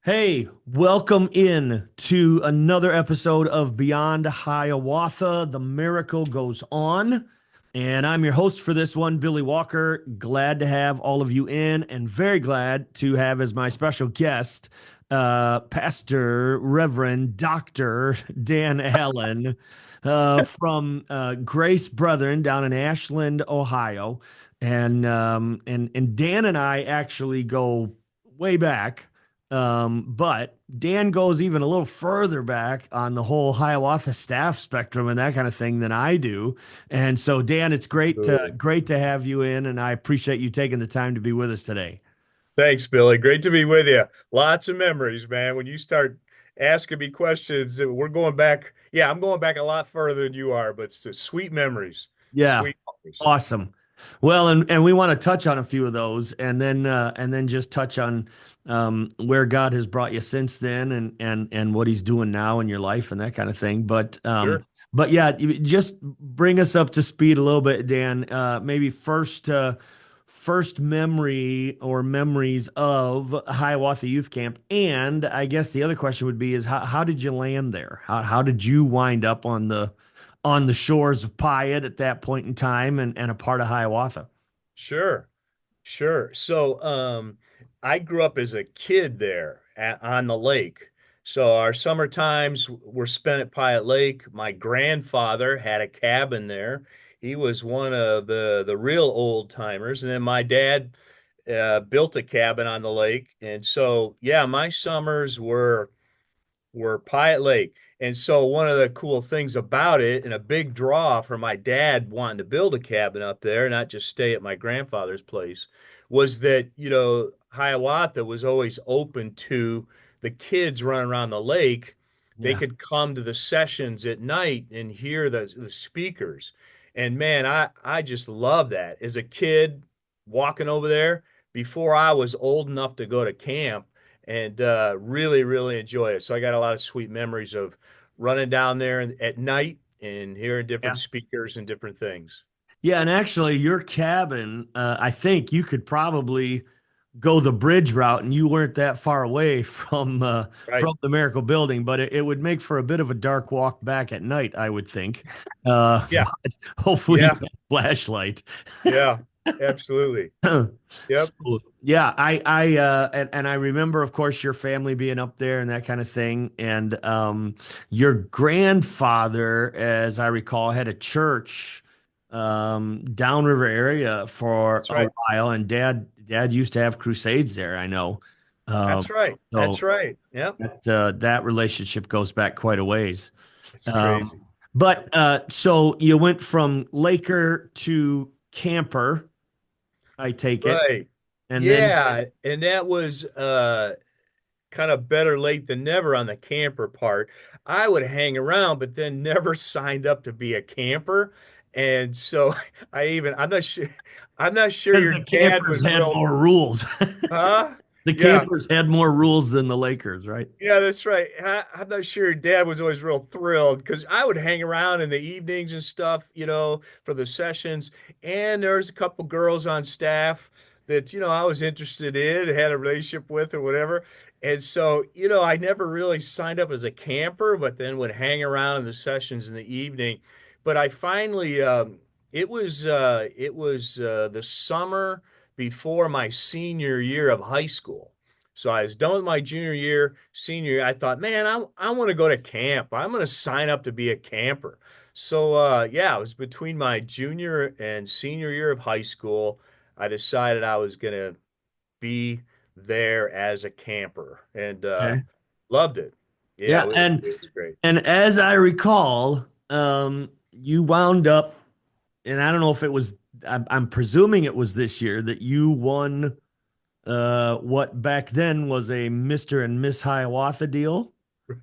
Hey, welcome in to another episode of Beyond Hiawatha. The miracle goes on. And I'm your host for this one, Billy Walker. Glad to have all of you in and very glad to have as my special guest, Pastor Reverend Dr. Dan Allen from Grace Brethren down in Ashland, Ohio. And Dan and I actually go way back. But Dan goes even a little further back on the whole Hiawatha staff spectrum and that kind of thing than I do. And so, Dan, it's Absolutely. great to have you in, and I appreciate you taking the time to be with us today. Thanks, Billy. Great to be with you. Lots of memories, man. When you start asking me questions, we're going back. Yeah, I'm going back a lot further than you are, but it's sweet memories. Yeah, Sweet memories. awesome. Well, and we want to touch on a few of those, and then just touch on where God has brought you since then, and what He's doing now in your life and that kind of thing. Sure. But yeah, just bring us up to speed a little bit, Dan. Maybe first memory or memories of Hiawatha Youth Camp, and I guess the other question would be is how did you land there? How did you wind up on the shores of Piatt at that point in time and a part of Hiawatha? Sure. Sure. I grew up as a kid there on the lake. So our summer times were spent at Piatt Lake. My grandfather had a cabin there. He was one of the real old timers. And then my dad built a cabin on the lake. And so, yeah, my summers were Piatt Lake. And so one of the cool things about it, and a big draw for my dad wanting to build a cabin up there, not just stay at my grandfather's place, was that, Hiawatha was always open to the kids running around the lake. They Yeah. could come to the sessions at night and hear the speakers. And man, I just love that. As a kid walking over there, before I was old enough to go to camp, and really, really enjoy it. So I got a lot of sweet memories of running down there at night and hearing different Yeah. speakers and different things. Yeah, and actually, your cabin, I think you could probably go the bridge route, and you weren't that far away Right. from the Miracle Building, but it would make for a bit of a dark walk back at night, I would think. Yeah. But hopefully, you Yeah. had a flashlight. Yeah. Absolutely. Yep. So yeah, and I remember, of course, your family being up there and that kind of thing. And your grandfather, as I recall, had a church downriver area for That's a right. while, and dad used to have crusades there, I know. That's right. That's So right. Yep. that relationship goes back quite a ways. It's Um, crazy. but so you went from Laker to camper, I take it. Right. And then, Yeah. And that was kind of better late than never on the camper part. I would hang around, but then never signed up to be a camper. And so I'm not sure because your the dad campers was had real, more rules. huh? The Yeah. campers had more rules than the Lakers, right? Yeah, that's right. I'm not sure your dad was always real thrilled because I would hang around in the evenings and stuff, for the sessions. And there's a couple girls on staff that, I was interested in, had a relationship with or whatever. And so, I never really signed up as a camper, but then would hang around in the sessions in the evening. But I finally, it was the summer before my senior year of high school. So I was done with my junior year, senior year. I thought, man, I want to go to camp. I'm going to sign up to be a camper. So yeah, it was between my junior and senior year of high school. I decided I was going to be there as a camper and Okay. loved it. Yeah, Yeah, it was great. and as I recall, you wound up, and I don't know if it was, I'm presuming it was this year that you won what back then was a Mr. and Miss Hiawatha deal.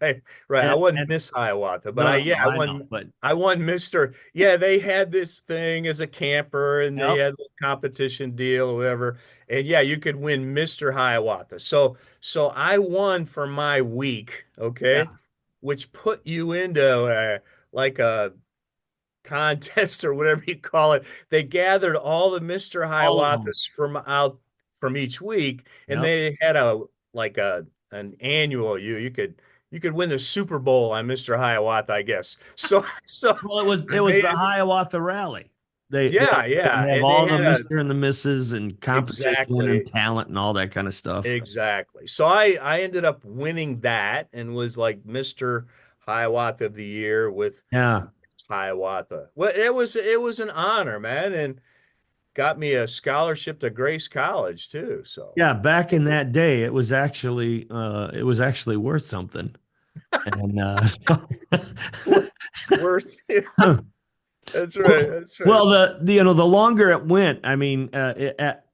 Right, right. I wasn't And Miss Hiawatha, but no, I no, yeah, no, I know, but I won Mr. Yeah, they had this thing as a camper and they yep, had a competition deal or whatever. And yeah, you could win Mr. Hiawatha. So I won for my week, yeah, okay? Which put you into like a contest or whatever you call it. They gathered all the Mr. all of them. Hiawathas from out from each week, and Yep, they had a like a an annual. You could win the Super Bowl on Mr. Hiawatha, I guess. So Well, I it was made the it. Hiawatha Rally. Yeah, yeah, They have and they all the had a Mr. and the Misses and competition and exactly. talent and all that kind of stuff. Exactly. So I ended up winning that and was like Mr. Hiawatha of the Year with Yeah. Hiawatha. Well, it was an honor, man, and got me a scholarship to Grace College too. So Yeah, back in that day, it was actually worth something. And wor- worth it. so That's right. That's right. Well, the longer it went, I mean,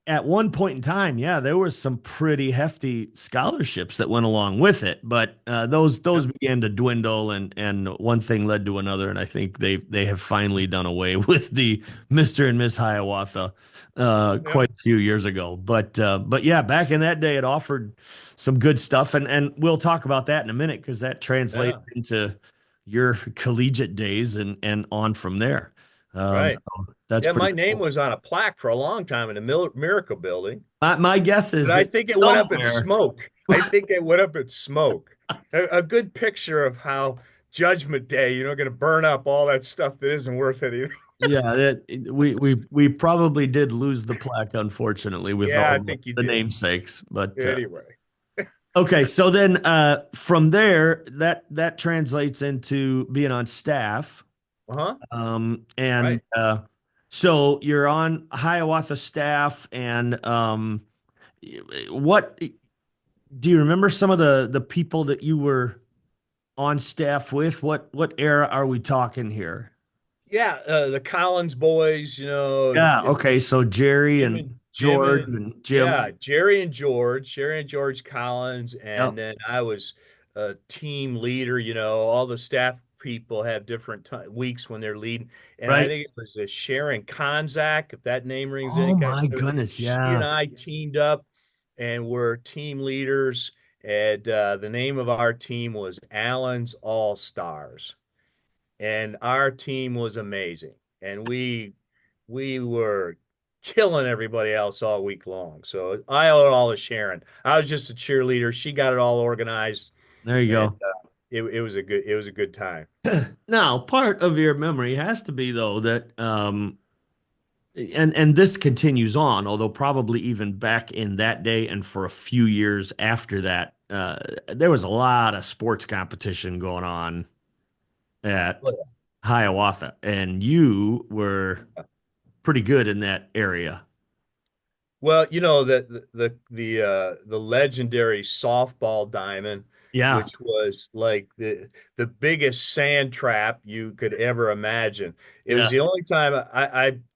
at one point in time, yeah, there was some pretty hefty scholarships that went along with it, but Yeah. those began to dwindle, and one thing led to another, and I think they have finally done away with the Mister and Miss Hiawatha Yeah. quite a few years ago. But yeah, back in that day, it offered some good stuff, and we'll talk about that in a minute because that translates Yeah. into your collegiate days and on from there. Right. So that's Yeah, pretty my name cool. was on a plaque for a long time in the Miracle Building. My guess But is I that think it went up in somewhere, smoke. I think it went up in smoke. A good picture of how Judgment Day, going to burn up all that stuff that isn't worth anything. yeah, we probably did lose the plaque, unfortunately, with Yeah, all I think you the did. namesakes. But Anyway. okay, so then from there, that translates into being on staff, Uh-huh. and Right. so you're on Hiawatha staff, and what do you remember some of the people that you were on staff with? What era are we talking here? Yeah, the Collins boys, Yeah, okay, so Jerry Jim and and Jim George and and yeah, Jim. Jerry and George Collins, and Yep, then I was a team leader. All the staff people have different weeks when they're leading, and I right. think it was Sharon Konzak, if that name rings any Oh kind. my goodness, She and yeah. I teamed up, and were team leaders, and the name of our team was Allen's All Stars, and our team was amazing, and we were killing everybody else all week long. So I owe it all to Sharon. I was just a cheerleader. She got it all organized, There you and go. it was a good time. Now, part of your memory has to be though that and this continues on, although probably even back in that day and for a few years after that, there was a lot of sports competition going on at Hiawatha, and you were pretty good in that area. Well, the legendary softball diamond, Yeah, which was like the biggest sand trap you could ever imagine. It was yeah, the only time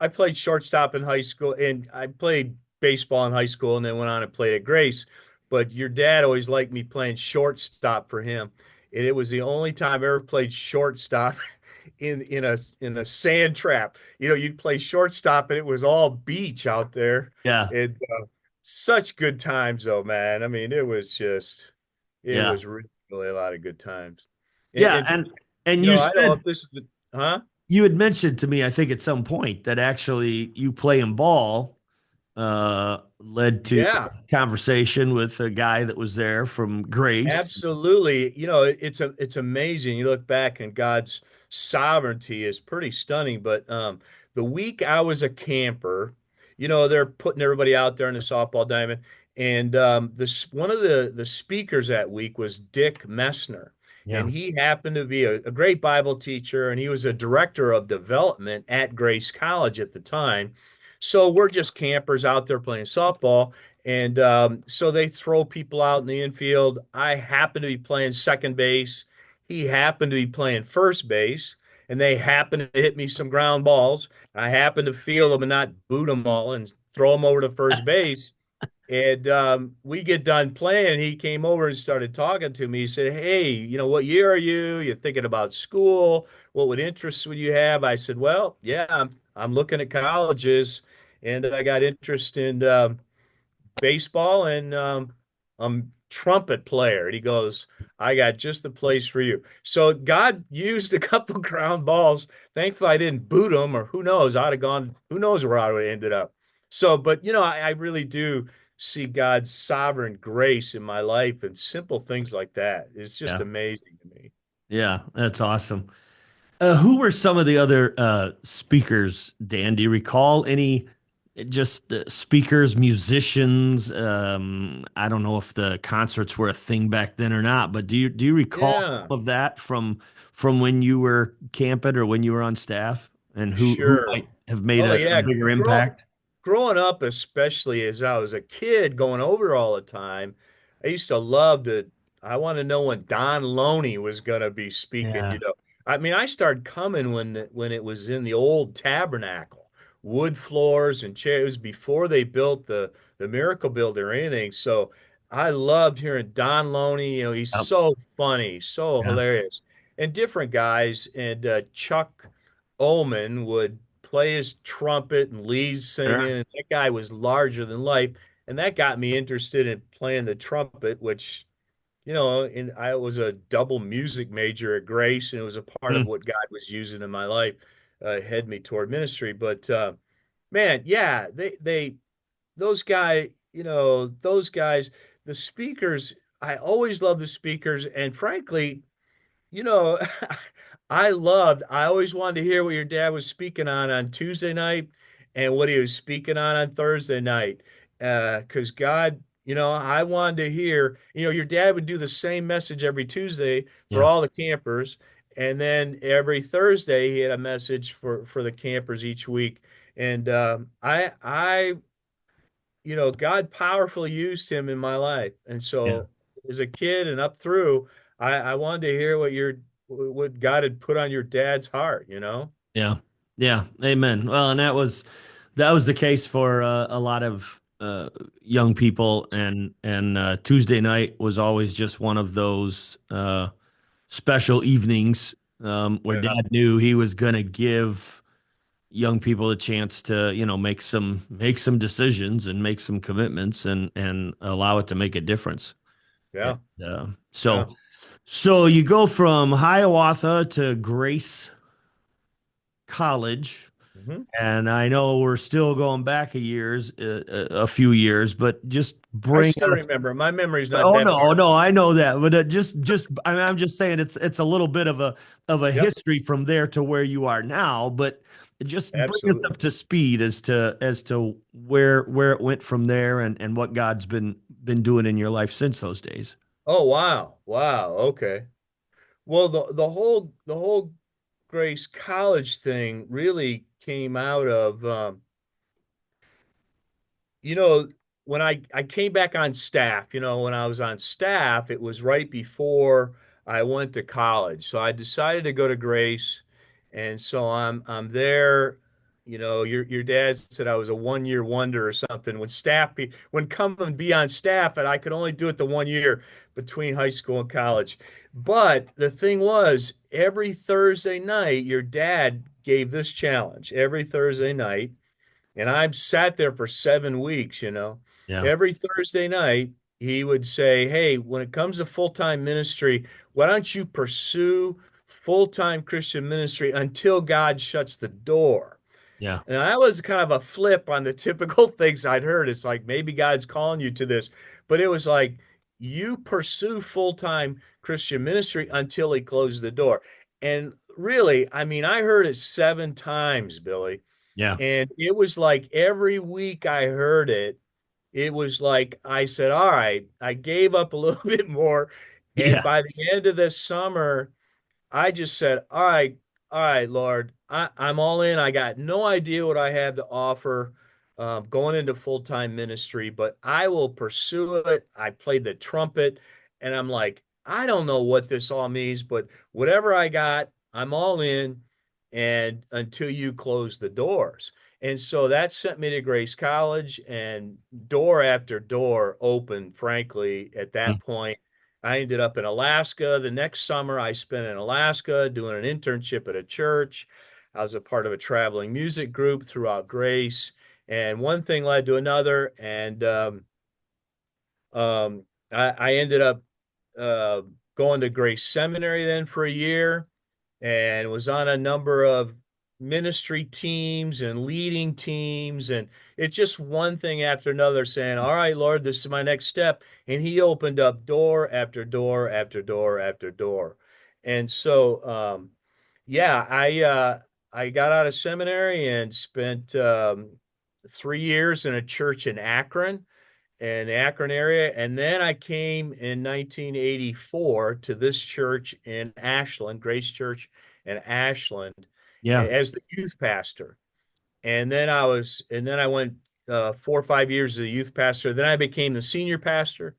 I played shortstop in high school, and I played baseball in high school, and then went on and played at Grace. But your dad always liked me playing shortstop for him, and it was the only time I ever played shortstop in a sand trap. You'd play shortstop, and it was all beach out there. yeah, And such good times, though, man. I mean, it yeah, was really, really a lot of good times. And, yeah. and And you I don't know said if this is huh? you had mentioned to me, I think at some point that actually you playing ball led to Yeah. a conversation with a guy that was there from Grace. Absolutely. It's amazing. You look back and God's sovereignty is pretty stunning. But the week I was a camper, they're putting everybody out there in the softball diamond. And this one of the speakers that week was Dick Messner. Yeah, And he happened to be a great Bible teacher, and he was a director of development at Grace College at the time. So we're just campers out there playing softball. And so they throw people out in the infield. I happen to be playing second base. He happened to be playing first base. And they happened to hit me some ground balls. I happened to field them and not boot them all and throw them over to first base. And we get done playing. He came over and started talking to me. He said, "Hey, what year are you? You're thinking about school? What interests would you have?" I said, "Well, yeah, I'm looking at colleges, and I got interest in baseball, and I'm trumpet player." And he goes, "I got just the place for you." So God used a couple ground balls. Thankfully, I didn't boot them, or who knows, I'd have gone, who knows where I would have ended up. So, but I really do see God's sovereign grace in my life and simple things like that. It's just Yeah. amazing to me. Yeah, that's awesome. Who were some of the other speakers, Dan? Do you recall any just speakers, musicians? I don't know if the concerts were a thing back then or not, but do you recall Yeah, of that from when you were camping or when you were on staff, and who sure. might have made Oh a yeah, bigger impact? growing up, especially as I was a kid going over all the time, I used to love to. I want to know when Don Loney was going to be speaking. Yeah, I mean, I started coming when it was in the old tabernacle, wood floors and chairs. It was before they built the Miracle Building or anything. So I loved hearing Don Loney. He's yep, so funny, so yeah, hilarious, and different guys. And Chuck Ullman would play his trumpet and lead singing, sure, and that guy was larger than life. And that got me interested in playing the trumpet, which, and I was a double music major at Grace, and it was a part of Hmm. what God was using in my life, head me toward ministry. But man, yeah, those guys, the speakers, I always love the speakers, and frankly, you know, I always wanted to hear what your dad was speaking on Tuesday night and what he was speaking on Thursday night. Because God, I wanted to hear, your dad would do the same message every Tuesday for Yeah, all the campers. And then every Thursday he had a message for the campers each week. And God powerfully used him in my life. And yeah, so as a kid and up through, I wanted to hear what God had put on your dad's heart. yeah, yeah. Amen. Well, and that was the case for a lot of young people, and Tuesday night was always just one of those special evenings where Yeah. Dad knew he was going to give young people a chance to make some decisions and make some commitments and allow it to make a difference. And, Yeah. uh, Yeah. so so you go from Hiawatha to Grace College. Hmm. And I know we're still going back a few years, but just I bring still us. remember. My memory's not Oh that far. no, no, I know that, but I'm just saying it's a little bit of a Yep. history from there to where you are now, but just bring us Absolutely. up to speed as to where it went from there and what God's been doing in your life since those days. Oh, wow. Wow. Okay. Well, the whole Grace College thing really came out of You know, when I came back on staff, when I was on staff, it was right before I went to college. So I decided to go to Grace, and so I'm there. Your dad said I was a 1 year wonder or something. When come and be on staff, and I could only do it the 1 year between high school and college. But the thing was, every Thursday night, your dad gave this challenge every Thursday night. And I've sat there for 7 weeks. Yeah, Every Thursday night, he would say, "Hey, when it comes to full-time ministry, why don't you pursue full-time Christian ministry until God shuts the door?" yeah, And that was kind of a flip on the typical things I'd heard. It's like maybe God's calling you to this, but it was like you pursue full-time Christian ministry until he closes the door. And really, I mean, I heard it 7 times, Billy. yeah, And it was like every week I heard it, it was like I said, all right, I gave up a little bit more. And yeah, by the end of this summer, I just said, all right, Lord, I'm all in. I got no idea what I have to offer going into full-time ministry, but I will pursue it. I played the trumpet, and I'm like, I don't know what this all means, but whatever I got, I'm all in. And until you close the doors. And so that sent me to Grace College, and door after door opened, frankly, at mm, that point. I ended up in Alaska. The next summer, I spent in Alaska doing an internship at a church. I was a part of a traveling music group throughout Grace, and one thing led to another. And I ended up uh, going to Grace Seminary then for a year, and was on a number of ministry teams and leading teams. And it's just one thing after another saying, all right, Lord, this is my next step. And he opened up door after door after door after door. And so, yeah, I got out of seminary and spent 3 years in a church in Akron in the Akron area. And then I came in 1984 to this church in Ashland, Grace Church in Ashland, Yeah. as the youth pastor. And then I went 4 or 5 years as a youth pastor. Then I became the senior pastor.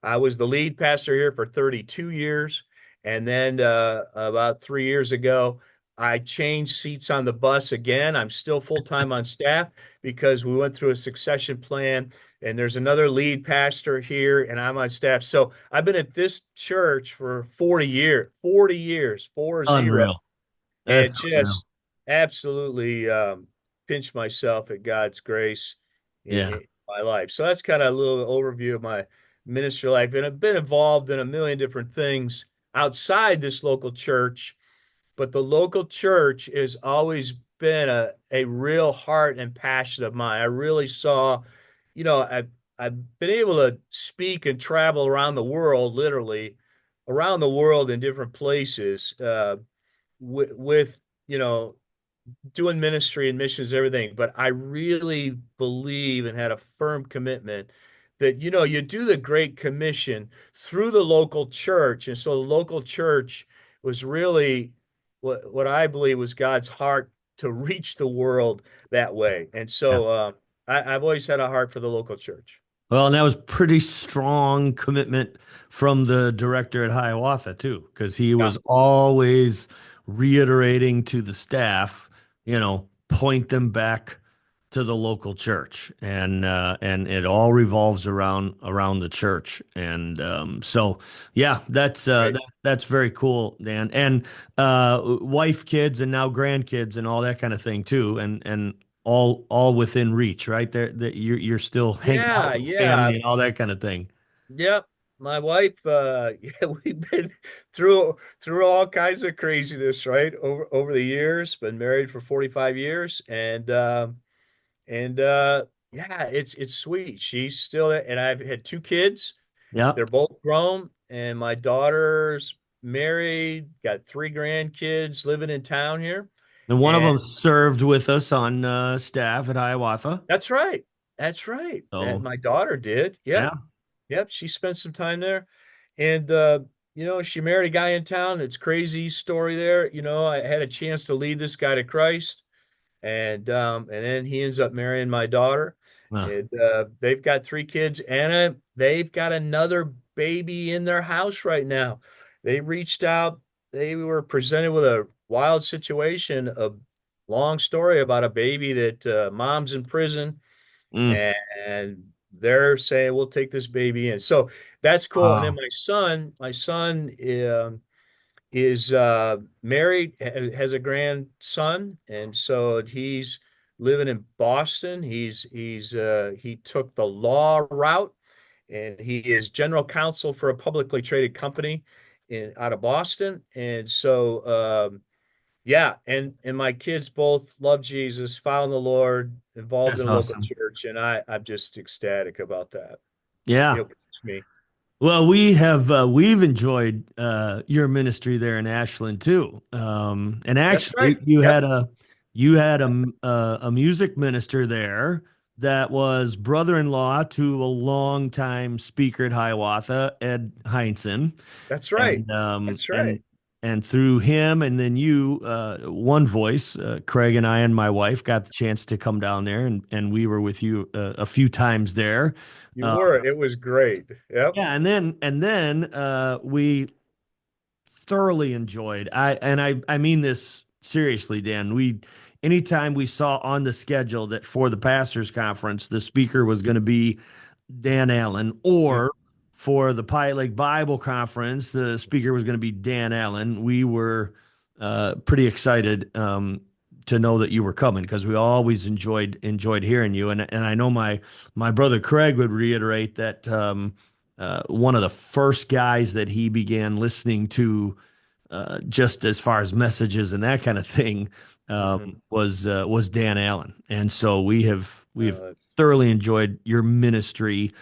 I was the lead pastor here for 32 years. And then about 3 years ago, I changed seats on the bus again. I'm still full time on staff because we went through a succession plan, and there's another lead pastor here, and I'm on staff. So I've been at this church for 40 years, 40, Unreal. and That's unreal. just absolutely pinch myself at God's grace Yeah. in my life. So that's kind of a little overview of my ministry life. And I've been involved in a million different things outside this local church, but the local church has always been a real heart and passion of mine. I really saw, I've been able to speak and travel around the world, literally around the world in different places, with you know doing ministry and missions, everything. But I really believe and had a firm commitment that, you do the Great Commission through the local church. And so the local church was really what I believe was God's heart to reach the world that way. And Yeah. so I've always had a heart for the local church. Well, and that was pretty strong commitment from the director at Hiawatha too, because he Yeah, was always reiterating to the staff, point them back to the local church, and it all revolves around the church, and so yeah, right. that's very cool, Dan, and wife, kids, and now grandkids, and all that kind of thing too, and all within reach, right there. That you're still hanging out Yeah, with yeah. family and all that kind of thing. Yep. My wife, yeah, we've been through all kinds of craziness, right? Over the years, been married for 45 years, and yeah, it's sweet. She's still there, and I've had two kids. Yeah, They're both grown, and my daughter's married, got three grandkids living in town here. and one of And them served with us on staff at Hiawatha. that's right. That's right. That So my daughter did. yeah, Yep. Yep, she spent some time there. And she married a guy in town. It's crazy story there. I had a chance to lead this guy to Christ. And then he ends up marrying my daughter. uh, And they've got three kids, and they've got another baby in their house right now. They reached out, they were presented with a wild situation, a long story about a baby that mom's in prison, mm, and they're saying we'll take this baby in. So that's cool. And then wow. my son is married, has a grandson, and so he's living in Boston. He took the law route, and he is general counsel for a publicly traded company in out of Boston. And so yeah, and my kids both love Jesus, following the Lord, involved That's in a local awesome. church, and I'm just ecstatic about that. Yeah. It's me. Well, we've enjoyed your ministry there in Ashland too. And That's actually, right. Yep, you had a music minister there that was brother-in-law to a longtime speaker at Hiawatha, Ed Heinzen, that's right. and That's right. through him, and then you, one voice, Craig and I and my wife got the chance to come down there, and we were with you a few times there. You Uh, were. It was great. Yep. yeah, and then we thoroughly enjoyed. I mean this seriously, Dan. We anytime we saw on the schedule that for the pastors conference the speaker was going to be Dan Allen, Mm. or for the Pilot Lake Bible Conference the speaker was going to be Dan Allen, we were pretty excited to know that you were coming, because we always enjoyed hearing you, and I know my brother Craig would reiterate that one of the first guys that he began listening to, just as far as messages and that kind of thing, Hmm. was Dan Allen, and so we have Uh, thoroughly enjoyed your ministry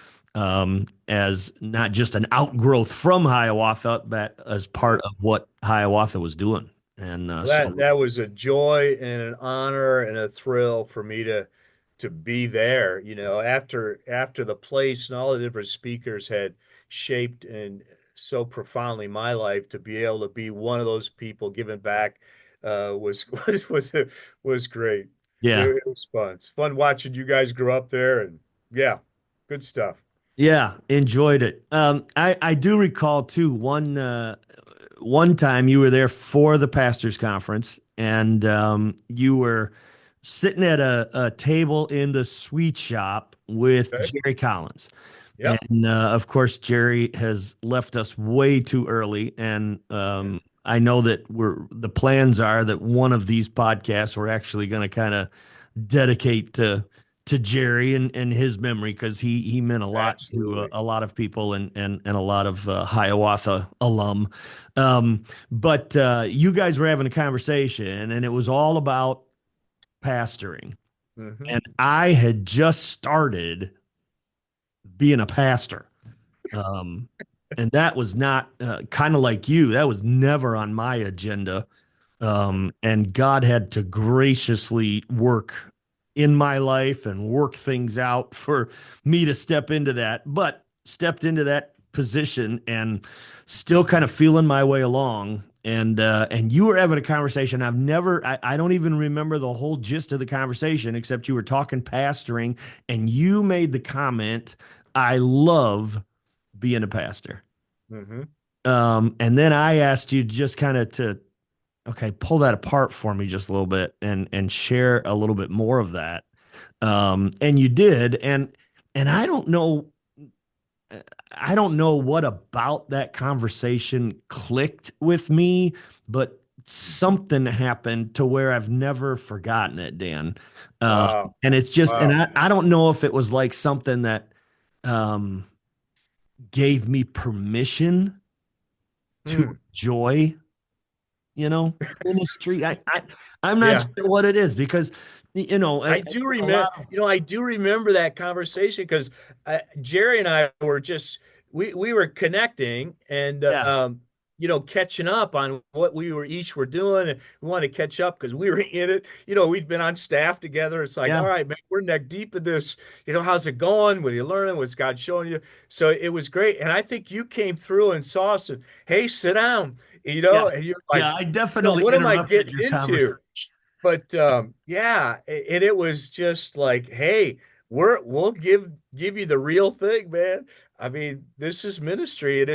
as not just an outgrowth from Hiawatha, but as part yeah. of what Hiawatha was doing. And Well, that was a joy and an honor and a thrill for me to be there. After the place and all the different speakers had shaped and so profoundly my life, to be able to be one of those people giving back was was great. yeah, It was fun. It's fun watching you guys grow up there, and yeah, good stuff. yeah, enjoyed it. I do recall too one time you were there for the pastors conference, and you were sitting at a table in the sweet shop with Okay. Jerry Collins. Yep. And of course, Jerry has left us way too early. And Yeah. I know that the plans are that one of these podcasts we're actually going to kind of dedicate to Jerry and his memory, because he meant a lot to Absolutely. a lot of people and a lot of Hiawatha alum. But you guys were having a conversation, and it was all about pastoring. Hmm. And I had just started being a pastor. Um, and that was not kind of like you, that was never on my agenda. And God had to graciously work in my life and work things out for me to step into that, but stepped into that position and still kind of feeling my way along. And you were having a conversation. I don't even remember the whole gist of the conversation, except you were talking pastoring, and you made the comment, I love being a pastor. Hmm. And then I asked you just kind of to, okay, pull that apart for me just a little bit and share a little bit more of that. And you did, and I don't know what about that conversation clicked with me, but something happened to where I've never forgotten it, Dan. Wow. And it's just, and Wow. I don't know if it was like something that um, gave me permission to Hmm. enjoy, ministry. I'm not Yeah. sure what it is, because, a lot of, I do remember that conversation because Jerry and I were just we were connecting and yeah, catching up on what we were each were doing, and we wanted to catch up because we were in it. We'd been on staff together. It's like, all yeah, right, man, we're neck deep in this. How's it going? What are you learning? What's God showing you? So it was great, and I think you came through and saw us. And, hey, sit down. yeah, And you're like, yeah. I definitely what am I interrupted getting your into? conversation. But yeah, and it was just like, hey, we'll give you the real thing, man. I mean, this is ministry, and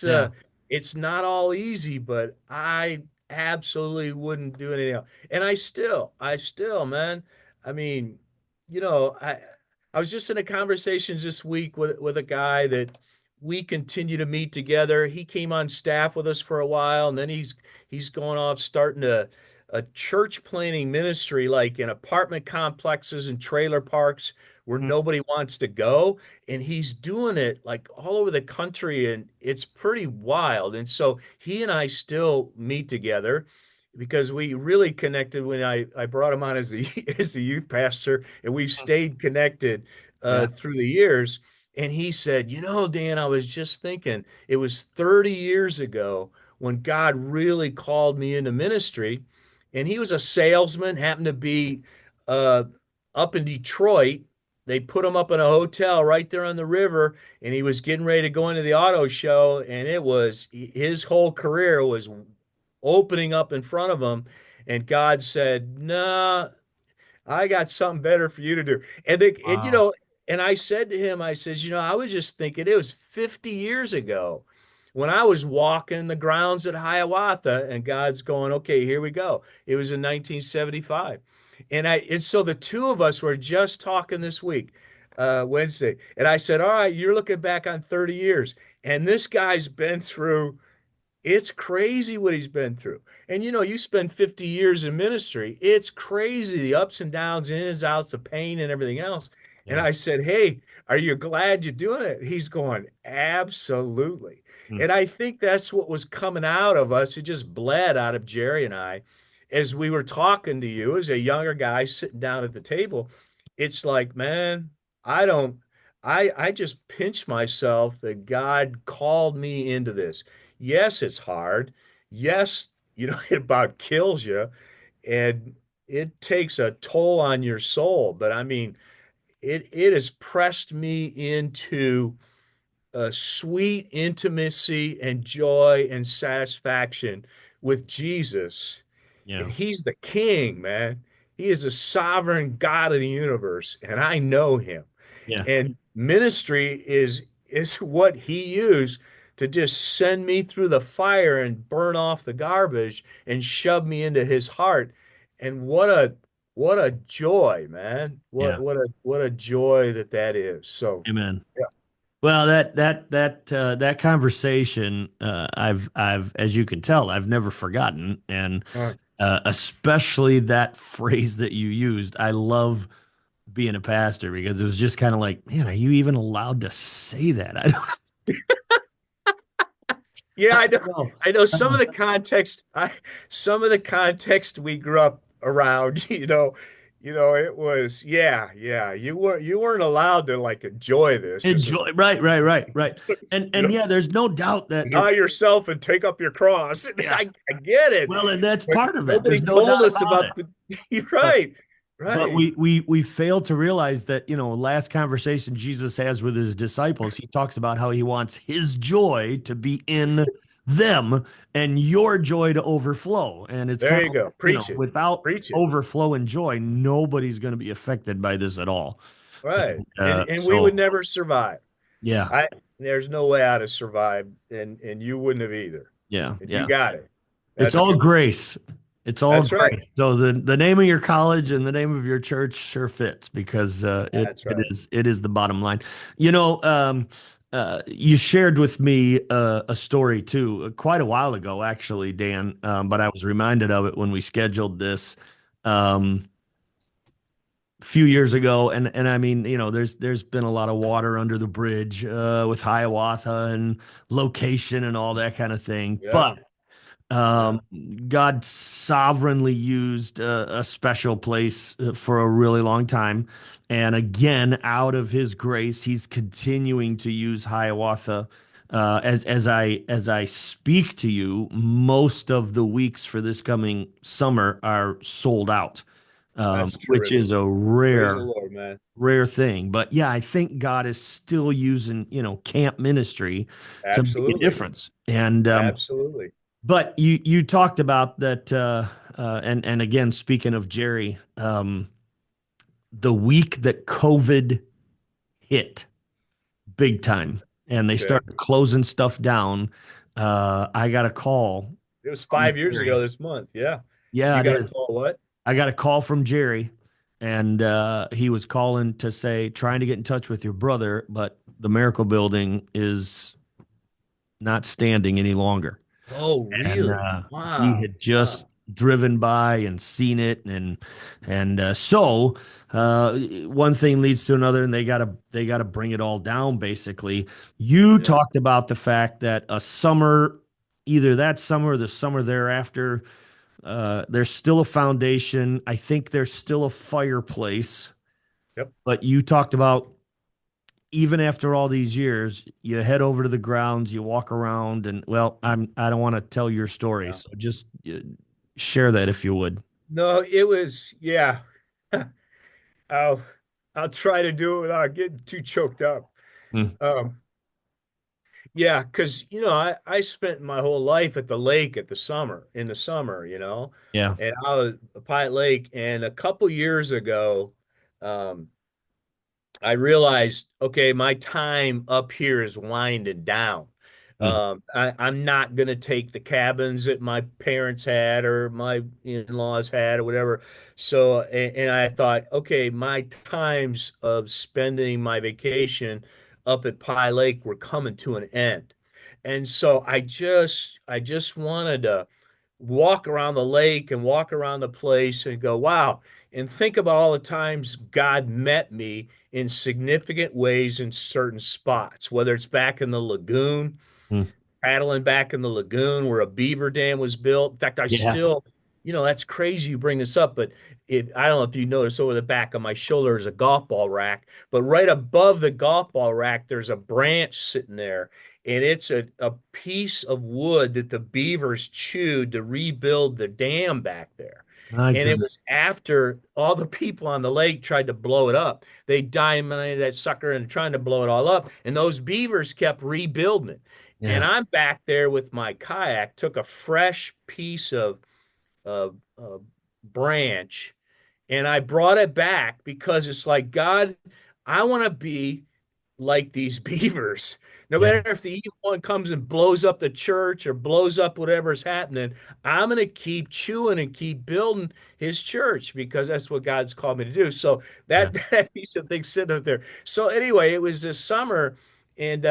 Yeah, it's not all easy, but I absolutely wouldn't do anything else. And I still, man. I mean, you know, I I was just in a conversations this week with a guy that we continue to meet together. He came on staff with us for a while, and then he's going off starting a church planning ministry, like in apartment complexes and trailer parks where mm, nobody wants to go. And he's doing it like all over the country, and it's pretty wild. And so he and I still meet together because we really connected when I brought him on as as a youth pastor, and we've stayed connected yeah, through the years. And he said, Dan, I was just thinking it was 30 years ago when God really called me into ministry. And he was a salesman, happened to be uh, up in Detroit. They put him up in a hotel right there on the river, and he was getting ready to go into the auto show. And it was his whole career was opening up in front of him. And God said, "Nah, I got something better for you to do." wow, And I said to him, I says, I was just thinking it was 50 years ago when I was walking the grounds at Hiawatha, and God's going, okay, here we go. It was in 1975. And so the two of us were just talking this week, Wednesday. And I said, all right, you're looking back on 30 years. And this guy's been through it's crazy what he's been through. And you spend 50 years in ministry. It's crazy the ups and downs, in and outs, the pain and everything else. And yeah, I said, "Hey, are you glad you're doing it?" He's going, "Absolutely." mm, And I think that's what was coming out of us. It just bled out of Jerry and I. as we were talking to you as a younger guy sitting down at the table, it's like, man, I don't, I just pinch myself that God called me into this. Yes, it's hard. Yes, it about kills you and it takes a toll on your soul. But I mean, it has pressed me into a sweet intimacy and joy and satisfaction with Jesus. And Yeah. he's the king, man. He is the sovereign God of the universe, and I know him. Yeah. And ministry is what he used to just send me through the fire and burn off the garbage and shove me into his heart. And what a joy, man. What Yeah. what a what a joy that is. So Amen. yeah. Well, that conversation, as you can tell, I've never forgotten, and especially that phrase that you used. I love being a pastor because it was just kind of like, man, are you even allowed to say that? Yeah, I I know. don't know. I know some of the context. Some of the context we grew up around. It was yeah. You weren't allowed to like enjoy this as a Enjoy, right, right, right, right, you and know yeah, there's no doubt that deny it's yourself and take up your cross. yeah. I get it, Well, and that's but part of it. nobody There's no told doubt us about about it. the. You're But right, But right. we fail to realize that, last conversation Jesus has with his disciples, he talks about how he wants his joy to be in them and your joy to overflow. And it's There kind you of, go. Preach it. without Preach it. overflow and joy, nobody's going to be affected by this at all. Right. And And we would so, never survive. yeah, I There's no way I'd have survived, and you wouldn't have either. yeah, And you yeah. got it. It's That's all good. grace. It's all That's right. grace. So the name of your college and the name of your church sure fits because it That's it right. is the bottom line. You shared with me a story too, quite a while ago, actually, Dan. But I was reminded of it when we scheduled this a few years ago, and I mean, there's been a lot of water under the bridge with Hiawatha and location and all that kind of thing, Yep. but. Yeah. Um, God sovereignly used a special place for a really long time. And again, out of his grace, he's continuing to use Hiawatha. As I speak to you, most of the weeks for this coming summer are sold out, That's which terrific. is a Praise the rare, Lord, man. rare thing. But yeah, I think God is still using, camp ministry to make a Absolutely. difference. And Absolutely. but you talked about that, and again, speaking of Jerry, the week that COVID hit big time, and they Okay. started closing stuff down, I got a call It was from 5 years ago Jerry. this month. Yeah. Yeah, You it got a is. call what? I got a call from Jerry, and he was calling to say, trying to get in touch with your brother, but the Miracle Building is not standing any longer. Oh, And really? he Wow. had Wow. just driven by and seen it, and one thing leads to another, and they gotta bring it all down. Basically, you Yeah. talked about the fact that a summer, either that summer or the summer thereafter, there's still a foundation. I think there's still a fireplace, Yep. but you talked about even after all these years, you head over to the grounds, you walk around, and well, I don't want to tell your story, Yeah. so just share that if you would. No, it was, yeah. I'll I'll try to do it without getting too choked up. Mm, Um, yeah, because I spent my whole life at the lake in the summer, yeah. and I was at Pilot Lake, and a couple years ago, um, I realized, okay, my time up here is winding down. Mm, I'm not going to take the cabins that my parents had or my in-laws had or whatever. So, and I thought, okay, my times of spending my vacation up at Pie Lake were coming to an end. And so I just wanted to walk around the lake and walk around the place and go, wow, and think about all the times God met me in significant ways in certain spots, whether it's back in the lagoon, mm. paddling back in the lagoon where a beaver dam was built. In fact, I Yeah. still that's crazy you bring this up, but I don't know if you notice over the back of my shoulder is a golf ball rack, but right above the golf ball rack, there's a branch sitting there. And it's a piece of wood that the beavers chewed to rebuild the dam back there. My And it goodness. was after all the people on the lake tried to blow it up. They dynamited that sucker and trying to blow it all up. And those beavers kept rebuilding it. And Yeah. I'm back there with my kayak, took a fresh piece of branch, and I brought it back because it's like, God, I want to be like these beavers. No Yeah. matter if the evil one comes and blows up the church or blows up whatever's happening, I'm going to keep chewing and keep building his church because that's what God's called me to do. So Yeah. that piece of thing sitting up there. So anyway, it was this summer, and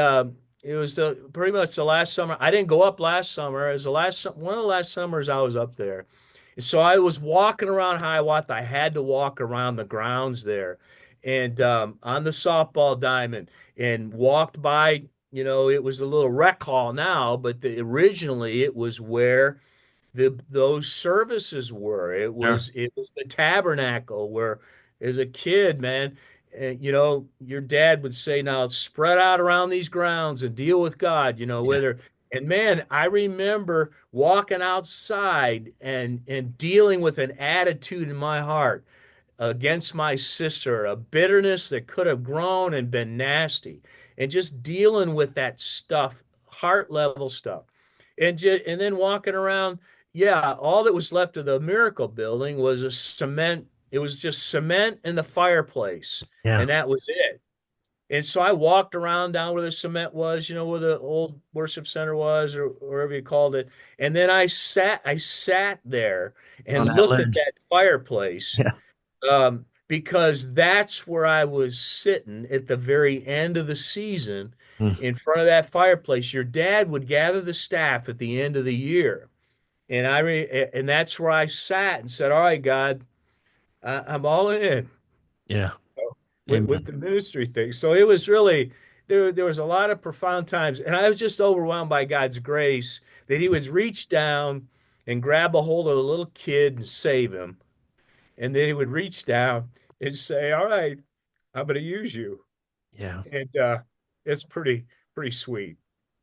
it was pretty much the last summer. I didn't go up last summer. It was one of the last summers I was up there. And so I was walking around Hiawatha. I had to walk around the grounds there and on the softball diamond and walked by, it was a little rec hall now, but originally it was where those services were. It Sure. was it was the tabernacle where, as a kid, man, your dad would say, "Now spread out around these grounds and deal with God." Yeah. Whether and man, I remember walking outside and dealing with an attitude in my heart against my sister, a bitterness that could have grown and been nasty, and just dealing with that stuff, heart level stuff, and then walking around. Yeah, all that was left of the Miracle Building was a cement. It was just cement in the fireplace, Yeah. and that was it. And so I walked around down where the cement was, where the old worship center was, or wherever you called it. And then I sat there On and that looked at ledge. that fireplace, Yeah. because that's where I was sitting at the very end of the season Mm. in front of that fireplace. Your dad would gather the staff at the end of the year, and that's where I sat and said, "All right, God, I'm all in Yeah. with Amen. the ministry thing." So it was really there was a lot of profound times, and I was just overwhelmed by God's grace that He would reach down and grab a hold of a little kid and save him, and then He would reach down and say, "All right, I'm going to use you," Yeah. and it's pretty sweet.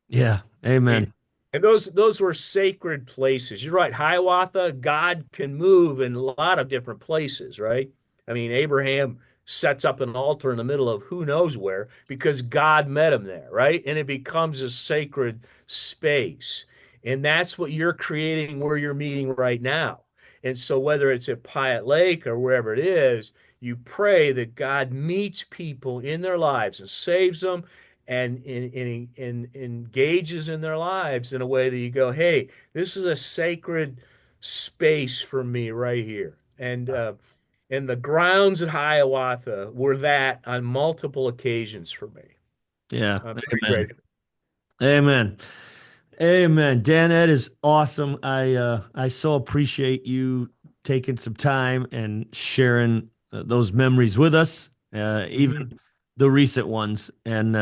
Yeah. And Amen. and those were sacred places. You're right. Hiawatha, God can move in a lot of different places, right? I mean, Abraham sets up an altar in the middle of who knows where because God met him there, right? And it becomes a sacred space. And that's what you're creating where you're meeting right now. And so whether it's at Piat Lake or wherever it is, you pray that God meets people in their lives and saves them and engages in their lives in a way that you go, hey, this is a sacred space for me right here. And the grounds at Hiawatha were that on multiple occasions for me. Yeah. I'm very Amen. grateful. Amen. Amen. Dan, that is awesome. I so appreciate you taking some time and sharing those memories with us, even Mhm. the recent ones. And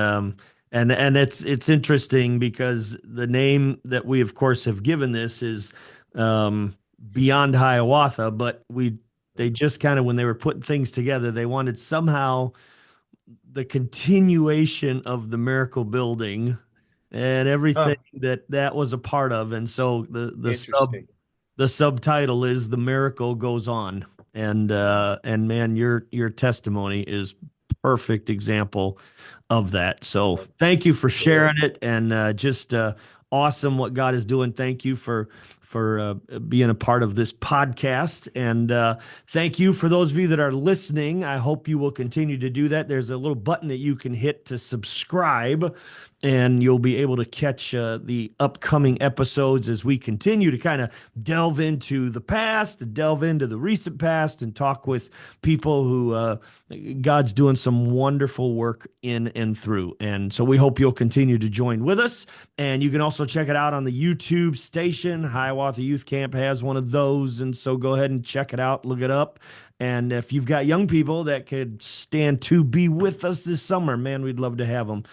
it's interesting because the name that we of course have given this is um Beyond Hiawatha, but we they just kind of when they were putting things together, they wanted somehow the continuation of the miracle building and everything Oh, that was a part of. And so interesting. the subtitle is The Miracle Goes On. And man, your testimony is perfect example of that. So thank you for Cool. sharing it and just awesome what God is doing. Thank you for being a part of this podcast. And thank you for those of you that are listening. I hope you will continue to do that. There's a little button that you can hit to subscribe, and you'll be able to catch the upcoming episodes as we continue to kind of delve into the past, delve into the recent past, and talk with people who God's doing some wonderful work in and through. And so we hope you'll continue to join with us. And you can also check it out on the YouTube station. Hiawatha Youth Camp has one of those. And so go ahead and check it out, look it up. And if you've got young people that could stand to be with us this summer, man, we'd love to have them.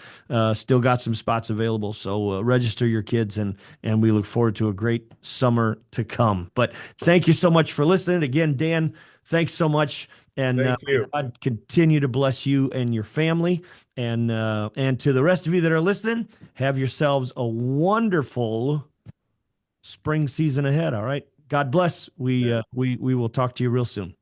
Still got some spots available. So register your kids, and we look forward to a great summer to come. But thank you so much for listening. Again, Dan, thanks so much. And Thank you. God continue to bless you and your family. And to the rest of you that are listening, have yourselves a wonderful spring season ahead. All right. God bless. We will talk to you real soon.